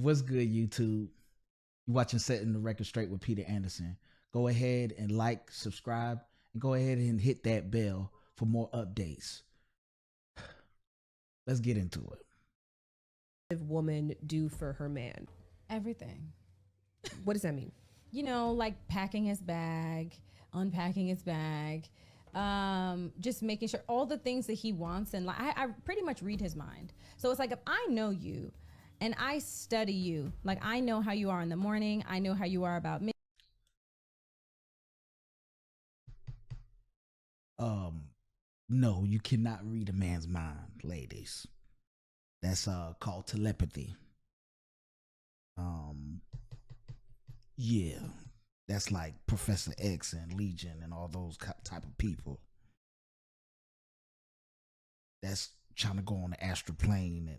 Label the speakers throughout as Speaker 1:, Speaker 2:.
Speaker 1: What's good, YouTube? You watching Setting the Record Straight with Peter Anderson. Go ahead and like, subscribe, and go ahead and hit that bell for more updates. Let's get into it.
Speaker 2: Woman do for her man?
Speaker 3: Everything.
Speaker 2: What does that mean?
Speaker 3: You know, like packing his bag, unpacking his bag, just making sure all the things that he wants. And like, I pretty much read his mind. So it's like, if I know you and I study you, like I know how you are in the morning, I know how you are about me.
Speaker 1: No, you cannot read a man's mind, ladies. That's called telepathy. Yeah, that's like Professor X and Legion and all those type of people. That's trying to go on the astral plane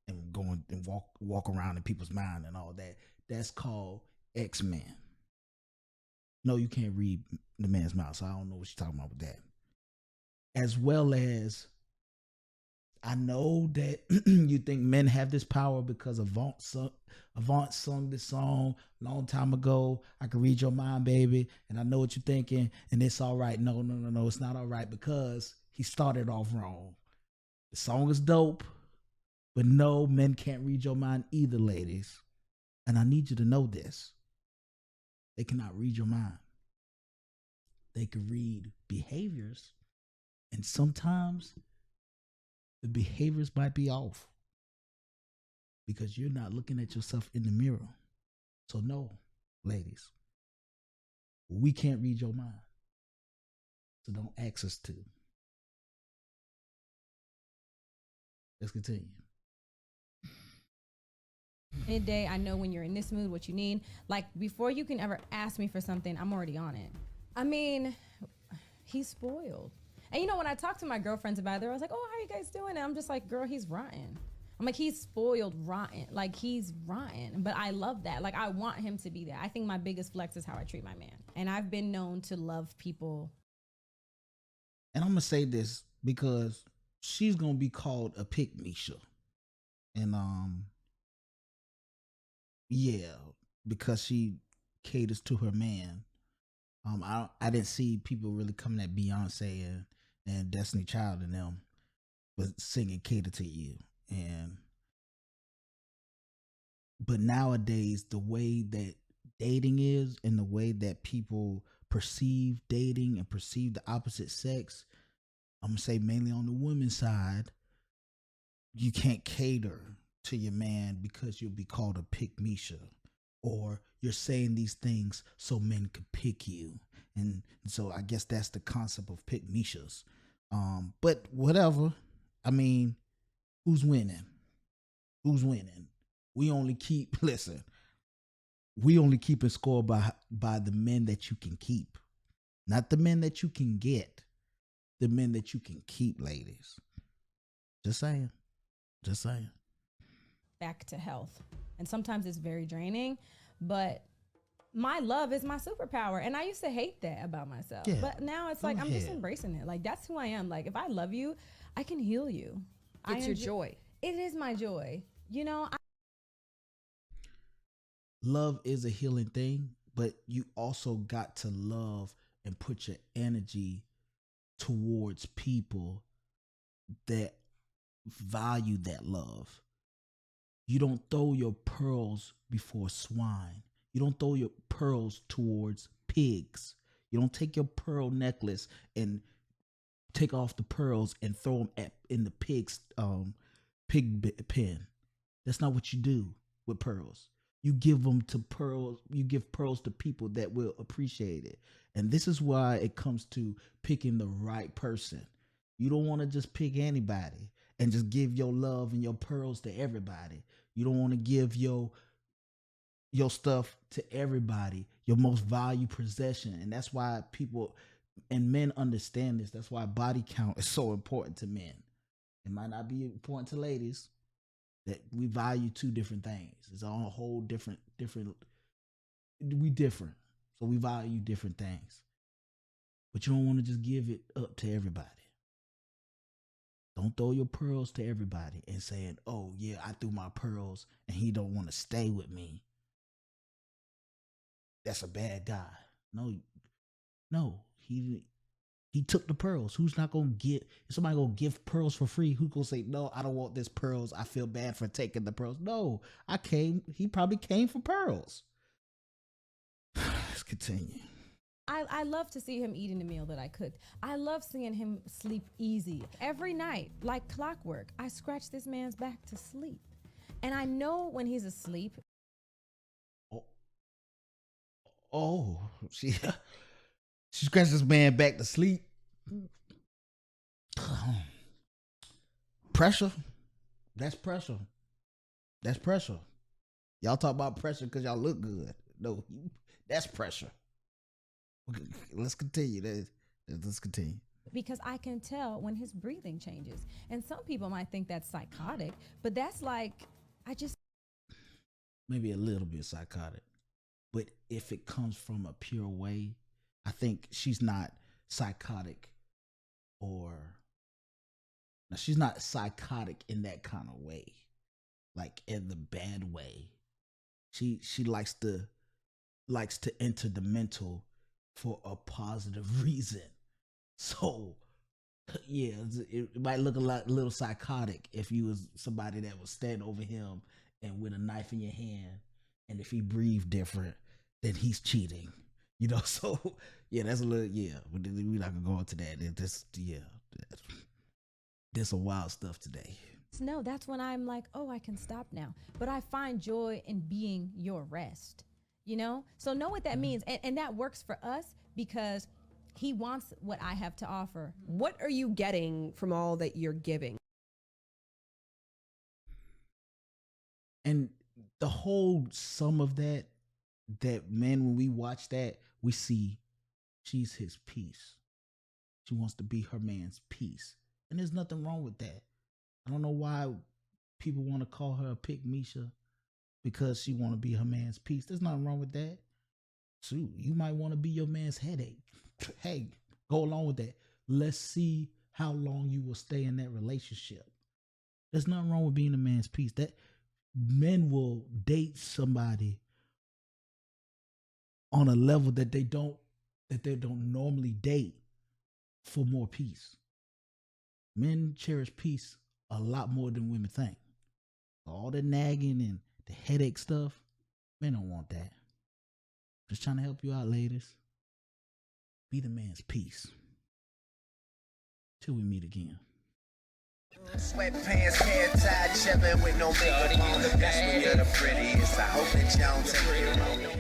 Speaker 1: and going and walk around in people's mind and all that. That's called X-Men. No, you can't read the man's mind, so I don't know what you're talking about with that. As well as, I know that you think men have this power because Avant sung this song a long time ago. I can read your mind, baby, and I know what you're thinking, and it's all right. No, it's not all right because he started off wrong. The song is dope, but no, men can't read your mind either, ladies. And I need you to know this. They cannot read your mind. They can read behaviors, and sometimes the behaviors might be off because you're not looking at yourself in the mirror. So no, ladies, we can't read your mind. So don't ask us to. Let's continue.
Speaker 3: Midday, I know when you're in this mood, what you need. Like, before you can ever ask me for something, I'm already on it. I mean, he's spoiled. And you know, when I talk to my girlfriends about it, they're always like, oh, how you guys doing? And I'm just like, girl, he's rotten. I'm like, he's spoiled rotten. Like, he's rotten. But I love that. Like, I want him to be there. I think my biggest flex is how I treat my man. And I've been known to love people.
Speaker 1: And I'm going to say this because she's going to be called a Me-sha. And, yeah, because she caters to her man. I didn't see people really coming at Beyonce and Destiny Child and them, but singing "Cater to You." But nowadays, the way that dating is and the way that people perceive dating and perceive the opposite sex, I'm gonna say mainly on the women's side, you can't cater to your man because you'll be called a Me-sha. Or you're saying these things so men could pick you. And so I guess that's the concept of Me-shas. But whatever. I mean, who's winning? Who's winning? We only keep a score by the men that you can keep. Not the men that you can get. The men that you can keep, ladies. Just saying.
Speaker 3: Back to health. And sometimes it's very draining, but my love is my superpower. And I used to hate that about myself. Yeah. But now it's like, I'm just embracing it. Like, that's who I am. Like, if I love you, I can heal you.
Speaker 2: It's your joy.
Speaker 3: It is my joy. You know,
Speaker 1: love is a healing thing, but you also got to love and put your energy towards people that value that love. You don't throw your pearls before swine. You don't throw your pearls towards pigs. You don't take your pearl necklace and take off the pearls and throw them in the pig's pig pen. That's not what you do with pearls. You give them to pearls. You give pearls to people that will appreciate it. And this is why it comes to picking the right person. You don't want to just pick anybody and just give your love and your pearls to everybody. You don't want to give your stuff to everybody, your most valued possession. And that's why people and men understand this. That's why body count is so important to men. It might not be important to ladies. That we value two different things. It's all a whole different. We different. So we value different things. But you don't want to just give it up to everybody. Don't throw your pearls to everybody and saying, "Oh yeah, I threw my pearls and he don't want to stay with me." That's a bad guy. No, he took the pearls. Who's not gonna get? If somebody gonna give pearls for free, who's gonna say, "No, I don't want this pearls. I feel bad for taking the pearls." No, I came. He probably came for pearls. Let's continue.
Speaker 3: I love to see him eating the meal that I cooked. I love seeing him sleep easy. Every night, like clockwork, I scratch this man's back to sleep. And I know when he's asleep.
Speaker 1: Oh, she scratched this man back to sleep. Pressure. That's pressure. That's pressure. Y'all talk about pressure because y'all look good. No, that's pressure. Let's continue. Let's continue.
Speaker 3: Because I can tell when his breathing changes. And some people might think that's psychotic, but that's like,
Speaker 1: maybe a little bit psychotic. But if it comes from a pure way, I think she's not psychotic she's not psychotic in that kind of way. Like in the bad way. She likes to enter the mental for a positive reason. So, yeah, it might look a little psychotic if you was somebody that was standing over him and with a knife in your hand, and if he breathed different, then he's cheating. So yeah, that's a little, but we're not gonna go into that. There's some wild stuff today.
Speaker 3: no, that's when I'm like, oh, I can stop now. But I find joy in being your rest. So know what that means. And that works for us because he wants what I have to offer.
Speaker 2: What are you getting from all that you're giving?
Speaker 1: And the whole sum of that man, when we watch that, we see she's his peace. She wants to be her man's peace. And there's nothing wrong with that. I don't know why people want to call her a pick Me-sha. Because she want to be her man's peace. There's nothing wrong with that. Shoot, you might want to be your man's headache. Hey, go along with that. Let's see how long you will stay in that relationship. There's nothing wrong with being a man's peace. That men will date somebody on a level that they don't normally date for more peace. Men cherish peace a lot more than women think. All the nagging and the headache stuff, men don't want that. Just trying to help you out, ladies. Be the man's peace. Till we meet again.
Speaker 4: Sweatpants, hair tied, chillin' with no makeup on. The best when you're the prettiest. I hope that y'all take care of me.